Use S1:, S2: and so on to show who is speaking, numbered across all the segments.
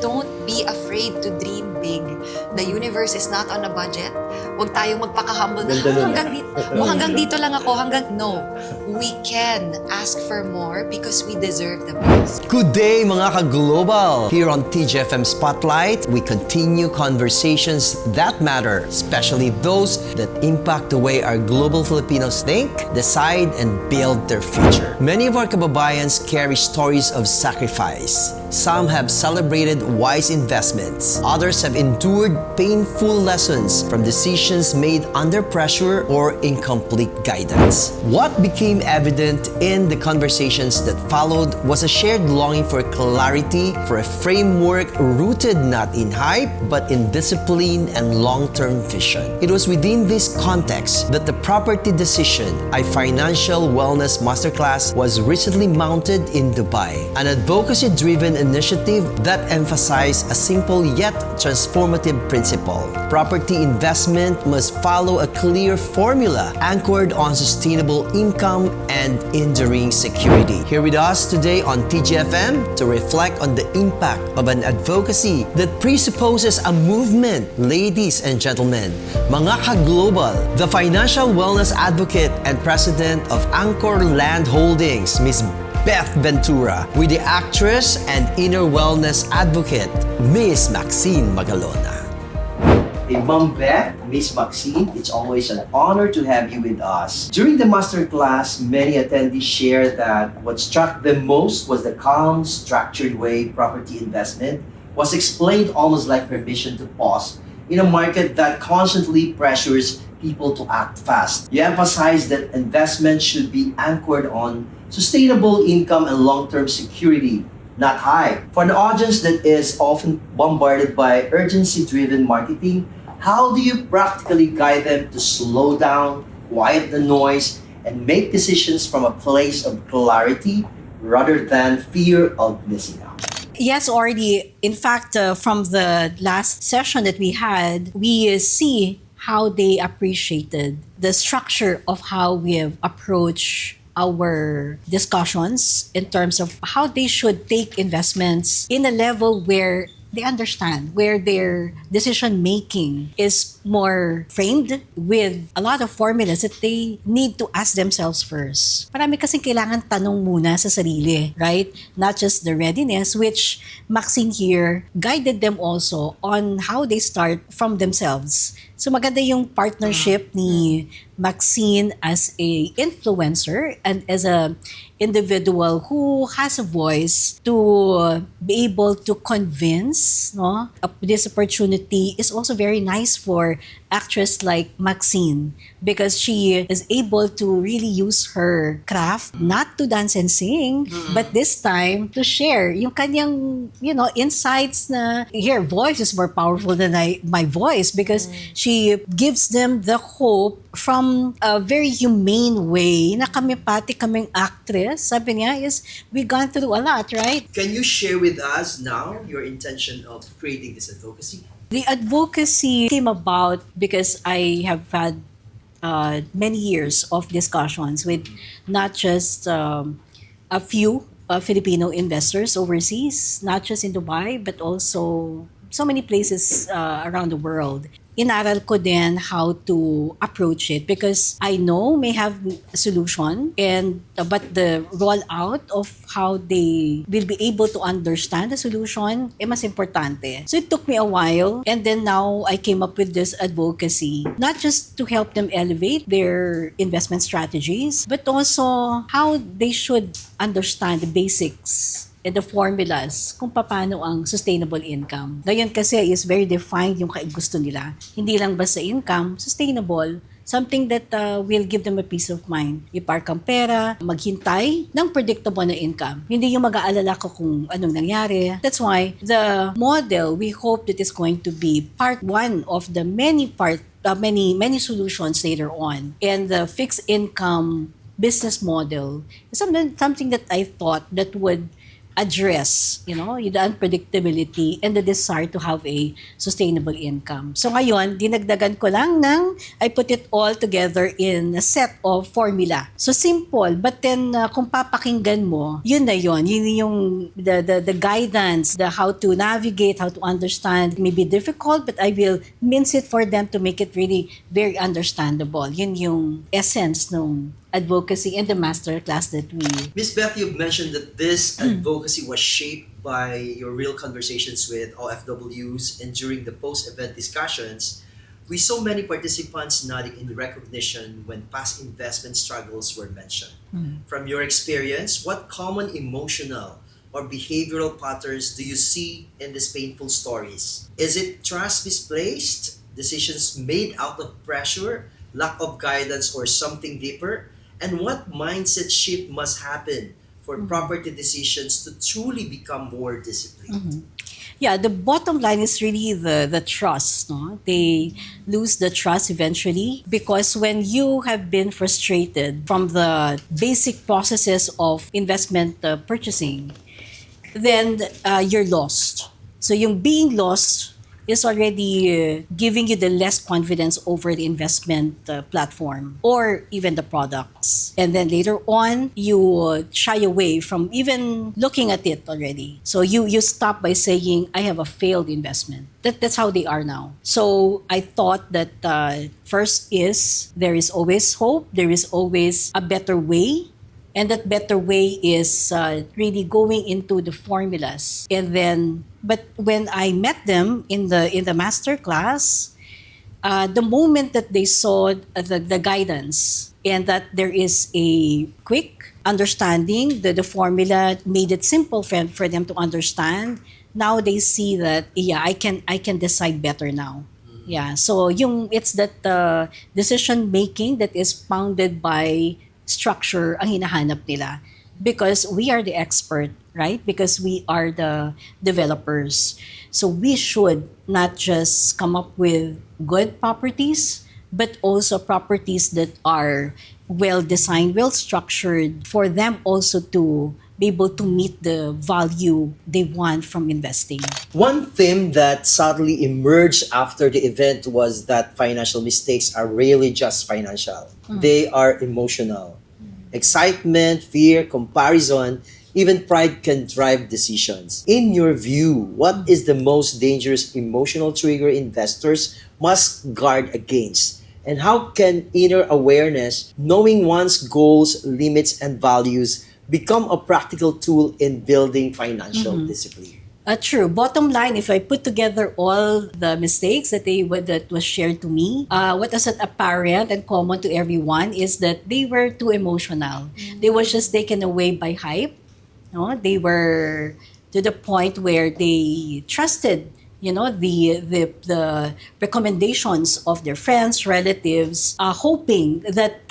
S1: Don't be afraid to dream big. The universe is not on a budget. Huwag tayong magpaka-humble na,
S2: Ganda nun,
S1: hanggang dito lang ako, no. We can ask for more because we deserve the best.
S3: Good day mga ka-global! Here on TGFM Spotlight, we continue conversations that matter, especially those that impact the way our global Filipinos think, decide, and build their future. Many of our kababayans carry stories of sacrifice. Some have celebrated wise investments. Others have endured painful lessons from decisions made under pressure or incomplete guidance. What became evident in the conversations that followed was a shared longing for clarity, for a framework rooted not in hype, but in discipline and long-term vision. It was within this context that the Property Decision, a financial wellness masterclass, was recently mounted in Dubai, an advocacy-driven initiative that emphasized a simple yet transformative principle. Property investment must follow a clear formula anchored on sustainable income and enduring security. Here with us today on TGFM to reflect on the impact of an advocacy that presupposes a movement. Ladies and gentlemen, mga ka-global, the financial wellness advocate and president of Anchor Land Holdings, Ms. Beth Ventura, with the actress and inner wellness advocate, Ms. Maxine Magalona.
S2: Hey, Ma'am Beth, Miss Maxine, it's always an honor to have you with us. During the masterclass, many attendees shared that what struck them most was the calm, structured way property investment was explained almost like permission to pause in a market that constantly pressures people to act fast. You emphasized that investment should be anchored on sustainable income and long-term security, not hype. For an audience that is often bombarded by urgency-driven marketing, how do you practically guide them to slow down, quiet the noise, and make decisions from a place of clarity rather than fear of missing out?
S4: Yes, already. In fact, from the last session that we had, we see how they appreciated the structure of how we have approached our discussions in terms of how they should take investments in a level where they understand, where their decision making is more framed with a lot of formulas that they need to ask themselves first. Marami kasing kailangan tanong muna sa sarili, right? Not just the readiness, which Maxine here guided them also on how they start from themselves. So maganda yung partnership ni Maxine as a influencer and as a individual who has a voice to be able to convince, no? This opportunity is also very nice for actress like Maxine because she is able to really use her craft not to dance and sing, but this time to share yung kanyang, insights na her voice is more powerful than my voice because she gives them the hope from a very humane way na kaming actress, sabi niya, is we gone through a lot, right?
S3: Can you share with us now your intention of creating this advocacy?
S4: The advocacy came about because I have had many years of discussions with not just a few Filipino investors overseas, not just in Dubai, but also so many places around the world. Inaral ko din how to approach it because I know may have a solution but the rollout of how they will be able to understand the solution mas importante. So it took me a while and then now I came up with this advocacy not just to help them elevate their investment strategies but also how they should understand the basics and the formulas kung paano ang sustainable income. Ngayon kasi is very defined yung gusto nila. Hindi lang basta income, sustainable, something that will give them a peace of mind. Ipark ang pera, maghintay ng predictable na income. Hindi yung mag-aalala ko kung anong nangyari. That's why the model, we hope that is going to be part one of the many solutions later on. And the fixed income business model is something that I thought that would address, the unpredictability and the desire to have a sustainable income. So ngayon, dinagdagan ko lang I put it all together in a set of formula. So simple, but then kung papakinggan mo, yun na yun. Yun yung the guidance, the how to navigate, how to understand. It may be difficult, but I will mince it for them to make it really very understandable. Yun yung essence ng advocacy and the masterclass that we...
S3: Miss Beth, you've mentioned that this advocacy was shaped by your real conversations with OFWs, and during the post-event discussions, we saw many participants nodding in recognition when past investment struggles were mentioned. From your experience, what common emotional or behavioral patterns do you see in these painful stories? Is it trust misplaced, decisions made out of pressure, lack of guidance, or something deeper? And what mindset shift must happen for property decisions to truly become more disciplined?
S4: Yeah, the bottom line is really the trust. No? They lose the trust eventually because when you have been frustrated from the basic processes of investment purchasing, then you're lost. So yung being lost is already giving you the less confidence over the investment platform or even the products. And then later on, you shy away from even looking at it already. So you stop by saying, I have a failed investment. That's how they are now. So I thought that first is, there is always hope. There is always a better way. And that better way is really going into the formulas. And then, but when I met them in the master class, the moment that they saw the guidance and that there is a quick understanding, the formula made it simple for them to understand. Now they see that, yeah, I can decide better now. Yeah, so it's that decision making that is founded by structure ang hinahanap nila because we are the expert, right? Because we are the developers. So we should not just come up with good properties, but also properties that are well designed, well structured for them also to be able to meet the value they want from investing.
S3: One theme that subtly emerged after the event was that financial mistakes are rarely just financial. They are emotional. Excitement, fear, comparison, even pride can drive decisions. In your view, what is the most dangerous emotional trigger investors must guard against? And how can inner awareness, knowing one's goals, limits, and values, become a practical tool in building financial discipline?
S4: True. Bottom line, if I put together all the mistakes that was shared to me, what was apparent and common to everyone is that they were too emotional. They were just taken away by hype. No? They were to the point where they trusted, the recommendations of their friends, relatives, hoping that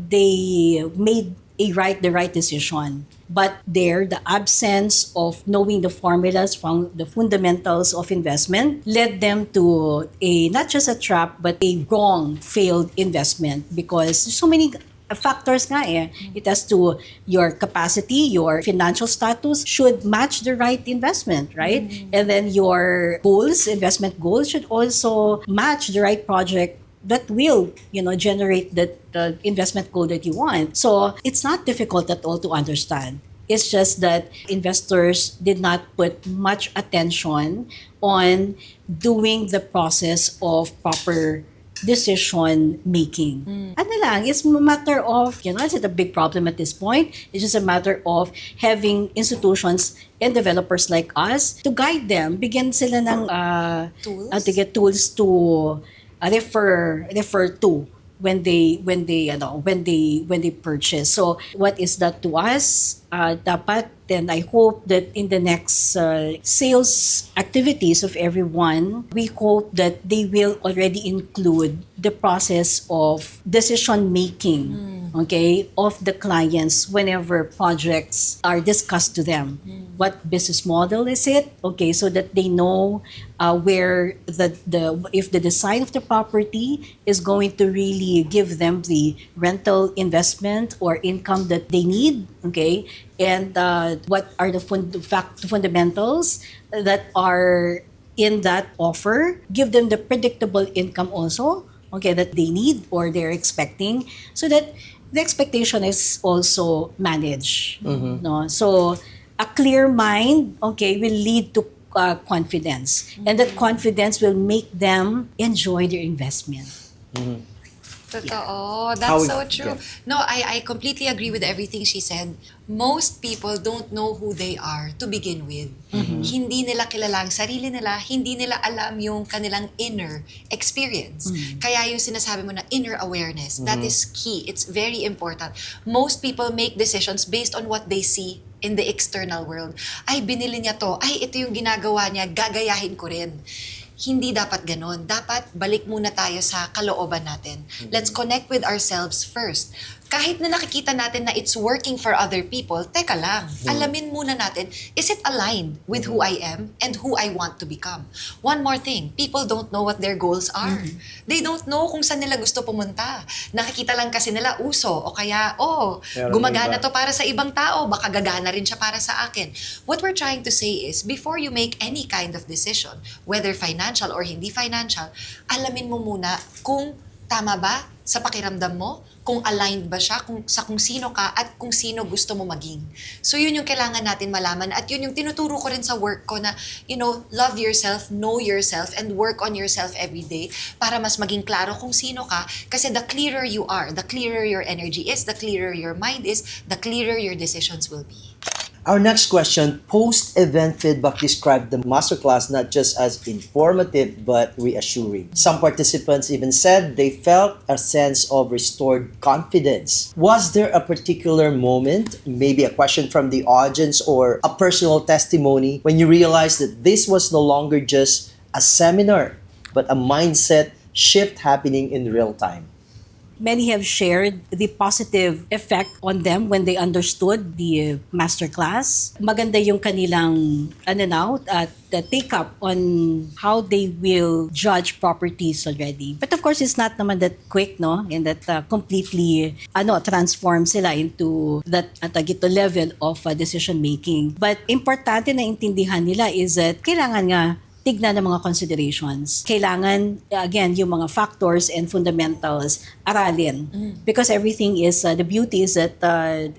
S4: they made the right decision. But the absence of knowing the formulas from the fundamentals of investment led them to not just a trap, but a wrong, failed investment because there's so many factors nga eh. It has to your capacity, your financial status should match the right investment, right? And then your goals, investment goals should also match the right project that will, generate the investment goal that you want. So it's not difficult at all to understand. It's just that investors did not put much attention on doing the process of proper decision making. Ano lang, it's a matter of, it's not a big problem at this point. It's just a matter of having institutions and developers like us to guide them. Bigyan sila ng
S1: Tools?
S4: to get tools to refer to when they purchase. So what is that to us? Dapat, and I hope that in the next sales activities of everyone, we hope that they will already include the process of decision making, okay, of the clients whenever projects are discussed to them. What business model is it? Okay, so that they know where if the design of the property is going to really give them the rental investment or income that they need, okay, and what are the fundamentals that are in that offer. Give them the predictable income also, okay, that they need or they're expecting, so that the expectation is also managed. No? So a clear mind, okay, will lead to confidence, and that confidence will make them enjoy their investment.
S1: Totoo.
S2: How
S1: That's
S2: would-
S1: so true.
S2: yeah.
S1: No, I completely agree with everything she said. Most people don't know who they are to begin with. Hindi nila kilala ang sarili nila, hindi nila alam yung kanilang inner experience. Kaya yung sinasabi mo na inner awareness, that is key. It's very important. Most people make decisions based on what they see in the external world. Ay, binili niya to. Ay, ito yung ginagawa niya. Gagayahin ko rin. Hindi dapat ganon. Dapat balik muna tayo sa kalooban natin. Let's connect with ourselves first. Kahit na nakikita natin na it's working for other people, teka lang, alamin muna natin, is it aligned with who I am and who I want to become? One more thing, people don't know what their goals are. They don't know kung saan nila gusto pumunta. Nakikita lang kasi nila uso o kaya, gumagana to para sa ibang tao, baka gagana rin siya para sa akin. What we're trying to say is, before you make any kind of decision, whether financial or hindi financial, alamin mo muna kung tama ba sa pakiramdam mo, kung aligned ba siya kung sino ka at kung sino gusto mo maging. So yun yung kailangan natin malaman at yun yung tinuturo ko rin sa work ko na, love yourself, know yourself, and work on yourself every day para mas maging klaro kung sino ka. Kasi the clearer you are, the clearer your energy is, the clearer your mind is, the clearer your decisions will be.
S2: Our next question, post-event feedback described the masterclass not just as informative but reassuring. Some participants even said they felt a sense of restored confidence. Was there a particular moment, maybe a question from the audience or a personal testimony, when you realized that this was no longer just a seminar but a mindset shift happening in real time?
S4: Many have shared the positive effect on them when they understood the masterclass. Maganda yung kanilang the take-up on how they will judge properties already. But of course, it's not naman that quick, no? And that completely transform sila into that level of decision-making. But importante na intindihan nila is that kailangan nga tignan ng mga considerations. Kailangan, again, yung mga factors and fundamentals, aralin. Because everything is, the beauty is that the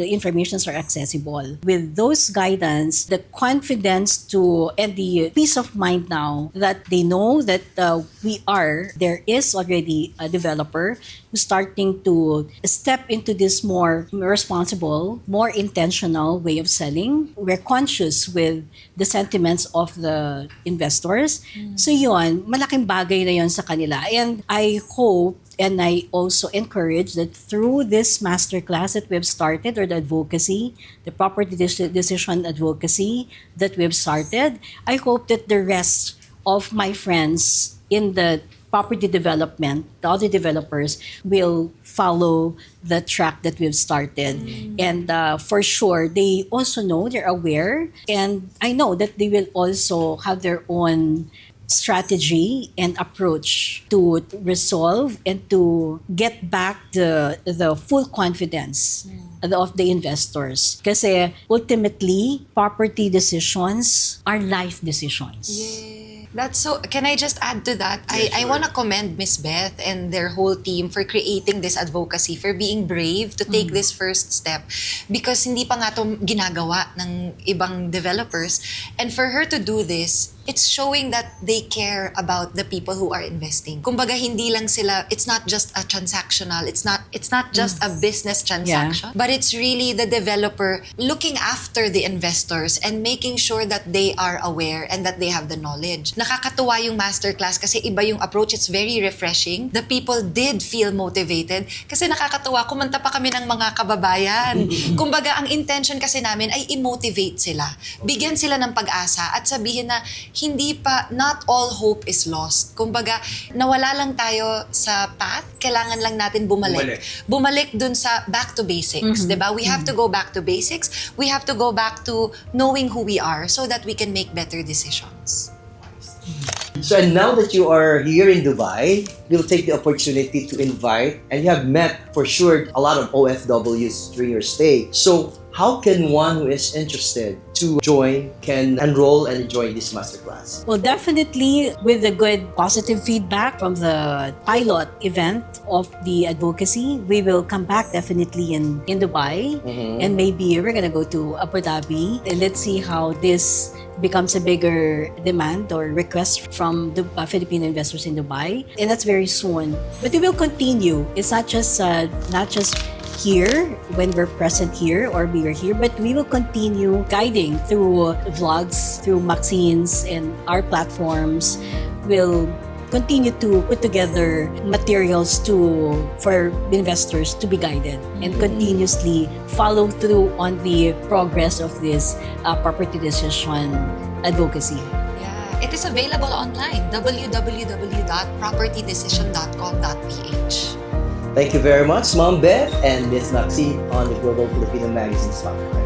S4: informations are accessible. With those guidance, the confidence and the peace of mind now that they know that there is already a developer who's starting to step into this more responsible, more intentional way of selling. We're conscious with the sentiments of the investors. So yun, malaking bagay na yun sa kanila. And I hope and I also encourage that through this masterclass that we've started, or the advocacy, the property decision advocacy that we've started, I hope that the rest of my friends in the property development, the other developers, will follow the track that we've started. And for sure, they also know, they're aware, and I know that they will also have their own strategy and approach to resolve and to get back the full confidence of the investors. Kasi ultimately, property decisions are life decisions.
S1: That's so, can I just add to that? I want to commend Miss Beth and their whole team for creating this advocacy, for being brave to take this first step. Because hindi pa nga ito ginagawa ng ibang developers. And for her to do this, it's showing that they care about the people who are investing. Kumbaga, hindi lang sila, it's not just a transactional, it's not just a business transaction, but it's really the developer looking after the investors and making sure that they are aware and that they have the knowledge. Nakakatuwa yung masterclass kasi iba yung approach, it's very refreshing. The people did feel motivated kasi nakakatuwa, kumanta pa kami ng mga kababayan. Kumbaga, ang intention kasi namin ay i-motivate sila. Bigyan sila ng pag-asa at sabihin na not all hope is lost. Kumbaga, nawala lang tayo sa path, kailangan lang natin bumalik. Bumalik dun sa back to basics, diba? We have to go back to basics. We have to go back to knowing who we are so that we can make better decisions.
S3: So, and now that you are here in Dubai, we'll take the opportunity to invite, and you have met for sure a lot of OFWs during your stay. So, how can one who is interested to join can enroll and join this masterclass?
S4: Well, definitely with the good positive feedback from the pilot event of the advocacy, we will come back definitely in Dubai, and maybe we're gonna go to Abu Dhabi, and let's see how this becomes a bigger demand or request from the Filipino investors in Dubai, and that's very soon. But we will continue. It's not just here when we're present here or we are here, but we will continue guiding through vlogs, through Maxine's and our platforms. We'll continue to put together materials for investors to be guided and continuously follow through on the progress of this property decision advocacy.
S1: Yeah, it is available online, www.propertydecision.com.ph.
S3: Thank you very much, Ma'am Beth and Ms. Maxine on the Global Filipino Magazine Spotlight.